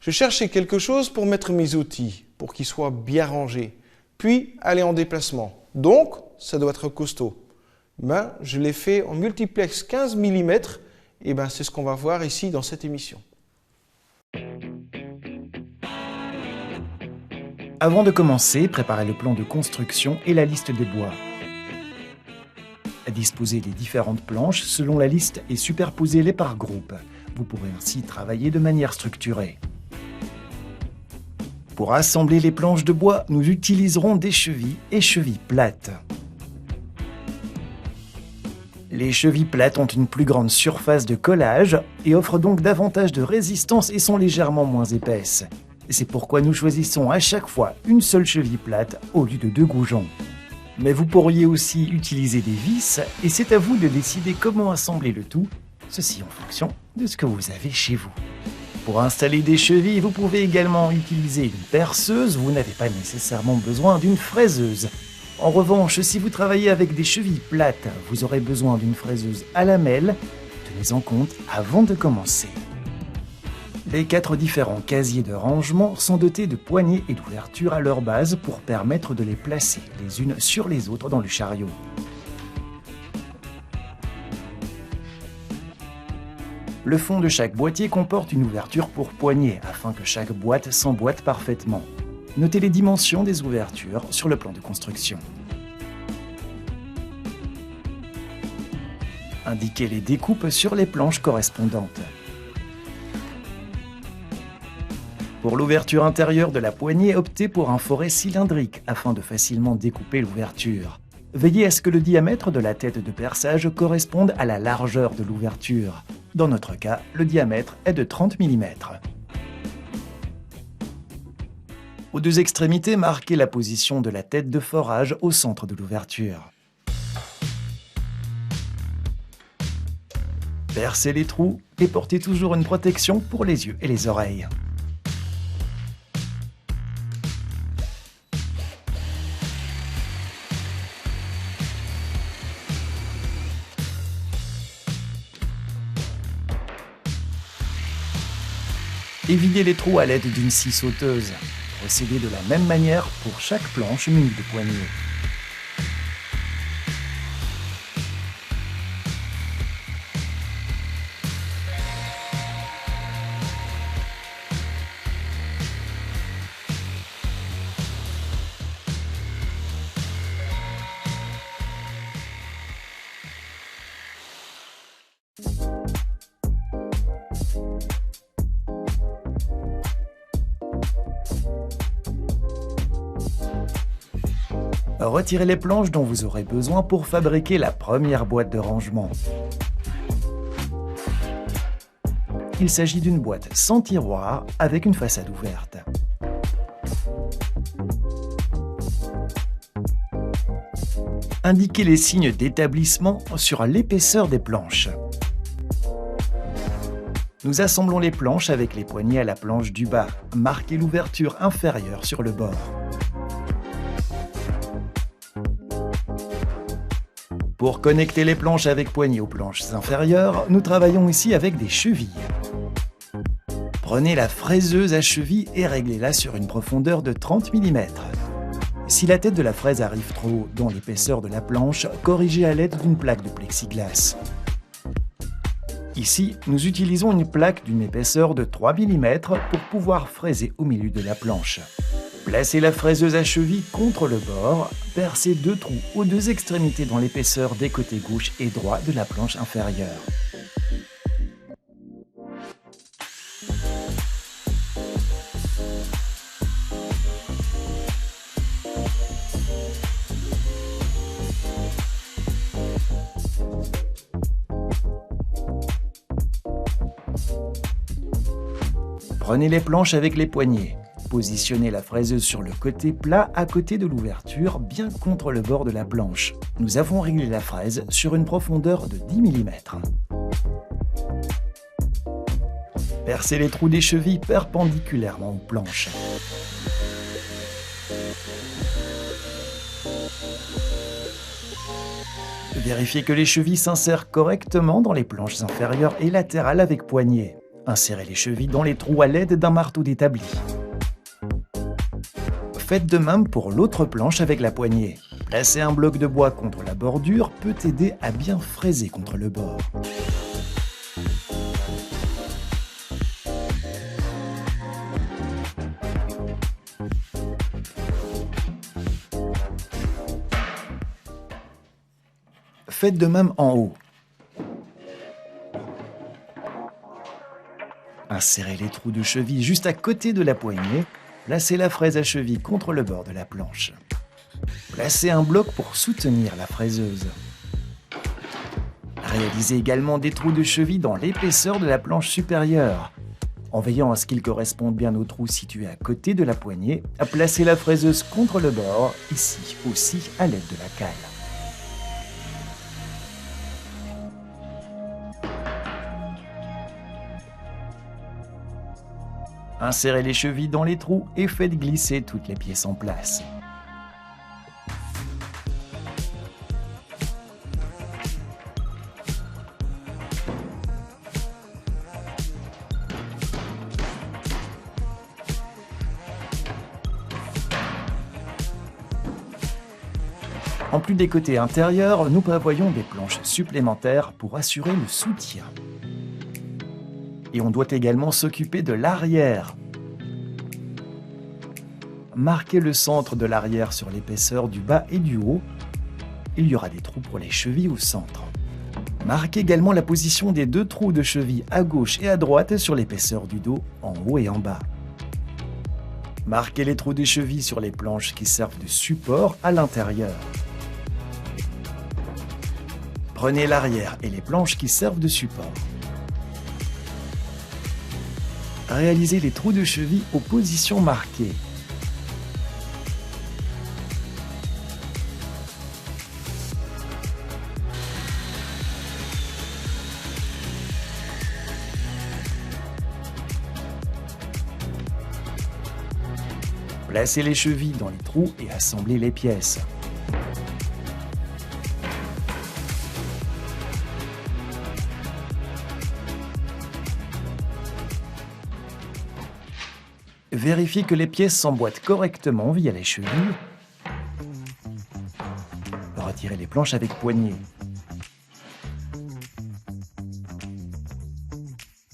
Je cherchais quelque chose pour mettre mes outils, pour qu'ils soient bien rangés, puis aller en déplacement. Donc, ça doit être costaud. Je l'ai fait en multiplex 15 mm, et c'est ce qu'on va voir ici dans cette émission. Avant de commencer, préparez le plan de construction et la liste des bois. Disposez les différentes planches selon la liste et superposez-les par groupe. Vous pourrez ainsi travailler de manière structurée. Pour assembler les planches de bois, nous utiliserons des chevilles et chevilles plates. Les chevilles plates ont une plus grande surface de collage et offrent donc davantage de résistance et sont légèrement moins épaisses. C'est pourquoi nous choisissons à chaque fois une seule cheville plate au lieu de 2 goujons. Mais vous pourriez aussi utiliser des vis et c'est à vous de décider comment assembler le tout, ceci en fonction de ce que vous avez chez vous. Pour installer des chevilles, vous pouvez également utiliser une perceuse, vous n'avez pas nécessairement besoin d'une fraiseuse. En revanche, si vous travaillez avec des chevilles plates, vous aurez besoin d'une fraiseuse à lamelles. Tenez-en compte avant de commencer. Les 4 différents casiers de rangement sont dotés de poignées et d'ouvertures à leur base pour permettre de les placer les unes sur les autres dans le chariot. Le fond de chaque boîtier comporte une ouverture pour poignée afin que chaque boîte s'emboîte parfaitement. Notez les dimensions des ouvertures sur le plan de construction. Indiquez les découpes sur les planches correspondantes. Pour l'ouverture intérieure de la poignée, optez pour un forêt cylindrique afin de facilement découper l'ouverture. Veillez à ce que le diamètre de la tête de perçage corresponde à la largeur de l'ouverture. Dans notre cas, le diamètre est de 30 mm. Aux 2 extrémités, marquez la position de la tête de forage au centre de l'ouverture. Percez les trous et portez toujours une protection pour les yeux et les oreilles. Évidez les trous à l'aide d'une scie sauteuse. Procédez de la même manière pour chaque planche munie de poignées. Retirez les planches dont vous aurez besoin pour fabriquer la première boîte de rangement. Il s'agit d'une boîte sans tiroir avec une façade ouverte. Indiquez les signes d'établissement sur l'épaisseur des planches. Nous assemblons les planches avec les poignées à la planche du bas. Marquez l'ouverture inférieure sur le bord. Pour connecter les planches avec poignées aux planches inférieures, nous travaillons ici avec des chevilles. Prenez la fraiseuse à cheville et réglez-la sur une profondeur de 30 mm. Si la tête de la fraise arrive trop haut dans l'épaisseur de la planche, corrigez à l'aide d'une plaque de plexiglas. Ici, nous utilisons une plaque d'une épaisseur de 3 mm pour pouvoir fraiser au milieu de la planche. Placez la fraiseuse à cheville contre le bord, percez 2 trous aux 2 extrémités dans l'épaisseur des côtés gauche et droit de la planche inférieure. Prenez les planches avec les poignées. Positionnez la fraiseuse sur le côté plat à côté de l'ouverture, bien contre le bord de la planche. Nous avons réglé la fraise sur une profondeur de 10 mm. Percez les trous des chevilles perpendiculairement aux planches. Vérifiez que les chevilles s'insèrent correctement dans les planches inférieures et latérales avec poignée. Insérez les chevilles dans les trous à l'aide d'un marteau d'établi. Faites de même pour l'autre planche avec la poignée. Placer un bloc de bois contre la bordure peut aider à bien fraiser contre le bord. Faites de même en haut. Insérez les trous de cheville juste à côté de la poignée. Placez la fraise à cheville contre le bord de la planche. Placez un bloc pour soutenir la fraiseuse. Réalisez également des trous de cheville dans l'épaisseur de la planche supérieure. En veillant à ce qu'ils correspondent bien aux trous situés à côté de la poignée, placez la fraiseuse contre le bord, ici aussi à l'aide de la cale. Insérez les chevilles dans les trous et faites glisser toutes les pièces en place. En plus des côtés intérieurs, nous prévoyons des planches supplémentaires pour assurer le soutien. Et on doit également s'occuper de l'arrière. Marquez le centre de l'arrière sur l'épaisseur du bas et du haut. Il y aura des trous pour les chevilles au centre. Marquez également la position des deux trous de cheville à gauche et à droite sur l'épaisseur du dos, en haut et en bas. Marquez les trous des chevilles sur les planches qui servent de support à l'intérieur. Prenez l'arrière et les planches qui servent de support. Réalisez les trous de cheville aux positions marquées. Placez les chevilles dans les trous et assemblez les pièces. Vérifiez que les pièces s'emboîtent correctement via les chevilles. Retirez les planches avec poignée.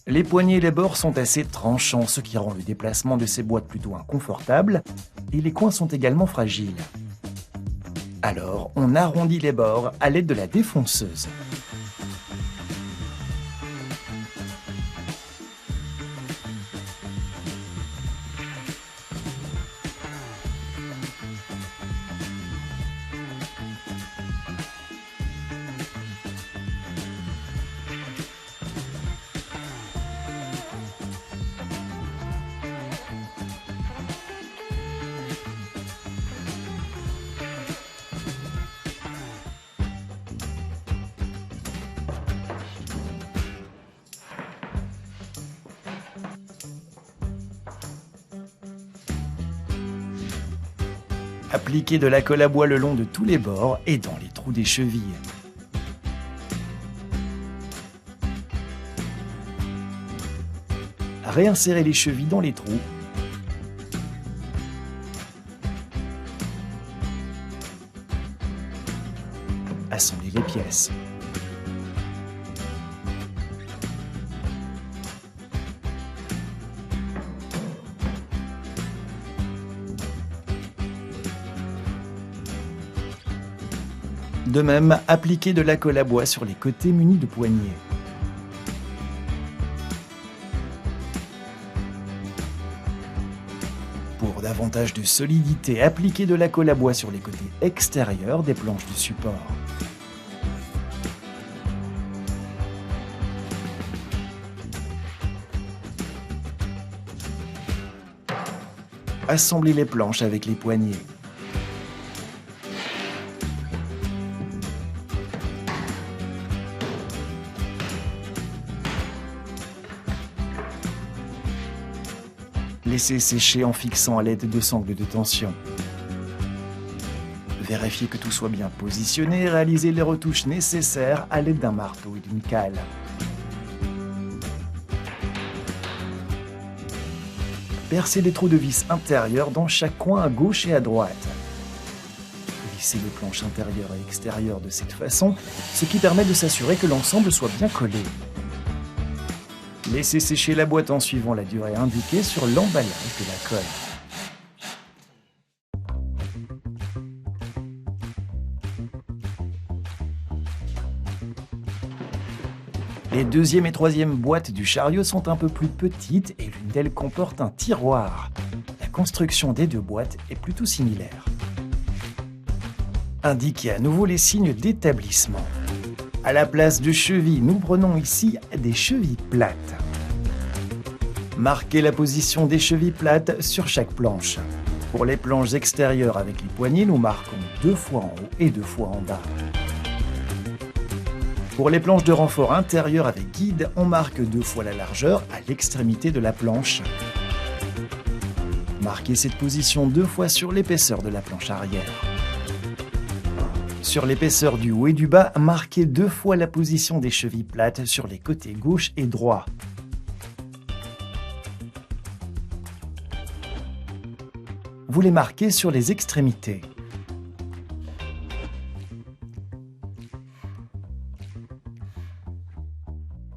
Les poignées et les bords sont assez tranchants, ce qui rend le déplacement de ces boîtes plutôt inconfortable, et les coins sont également fragiles. Alors, on arrondit les bords à l'aide de la défonceuse. Appliquez de la colle à bois le long de tous les bords et dans les trous des chevilles. Réinsérez les chevilles dans les trous. Assemblez les pièces. De même, appliquez de la colle à bois sur les côtés munis de poignées. Pour davantage de solidité, appliquez de la colle à bois sur les côtés extérieurs des planches de support. Assemblez les planches avec les poignées. Laissez sécher en fixant à l'aide de sangles de tension. Vérifiez que tout soit bien positionné et réalisez les retouches nécessaires à l'aide d'un marteau et d'une cale. percer les trous de vis intérieurs dans chaque coin à gauche et à droite. Vissez les planches intérieures et extérieures de cette façon, ce qui permet de s'assurer que l'ensemble soit bien collé. Laissez sécher la boîte en suivant la durée indiquée sur l'emballage de la colle. Les deuxième et troisième boîtes du chariot sont un peu plus petites et l'une d'elles comporte un tiroir. La construction des deux boîtes est plutôt similaire. Indiquez à nouveau les signes d'établissement. À la place de chevilles, nous prenons ici des chevilles plates. Marquez la position des chevilles plates sur chaque planche. Pour les planches extérieures avec les poignées, nous marquons 2 fois en haut et 2 fois en bas. Pour les planches de renfort intérieur avec guide, on marque 2 fois la largeur à l'extrémité de la planche. Marquez cette position 2 fois sur l'épaisseur de la planche arrière. Sur l'épaisseur du haut et du bas, marquez 2 fois la position des chevilles plates sur les côtés gauche et droit. Vous les marquez sur les extrémités.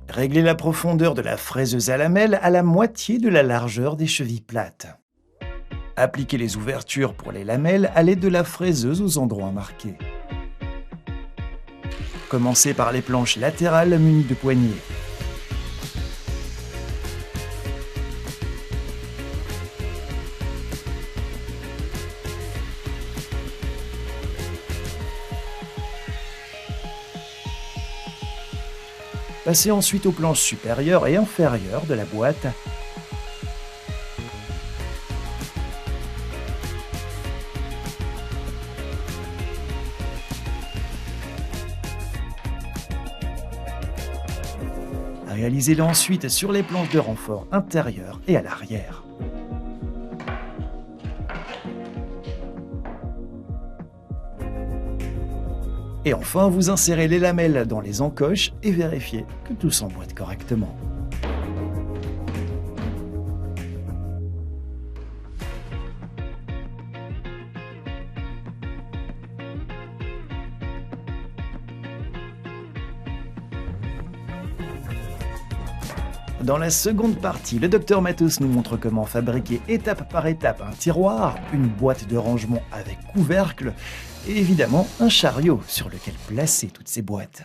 Réglez la profondeur de la fraiseuse à lamelles à la moitié de la largeur des chevilles plates. Appliquez les ouvertures pour les lamelles à l'aide de la fraiseuse aux endroits marqués. Commencez par les planches latérales munies de poignées. Passez ensuite aux planches supérieures et inférieures de la boîte. Réalisez-le ensuite sur les planches de renfort intérieures et à l'arrière. Et enfin, vous insérez les lamelles dans les encoches et vérifiez que tout s'emboîte correctement. Dans la seconde partie, le Dr Matos nous montre comment fabriquer étape par étape un tiroir, une boîte de rangement avec couvercle et évidemment un chariot sur lequel placer toutes ces boîtes.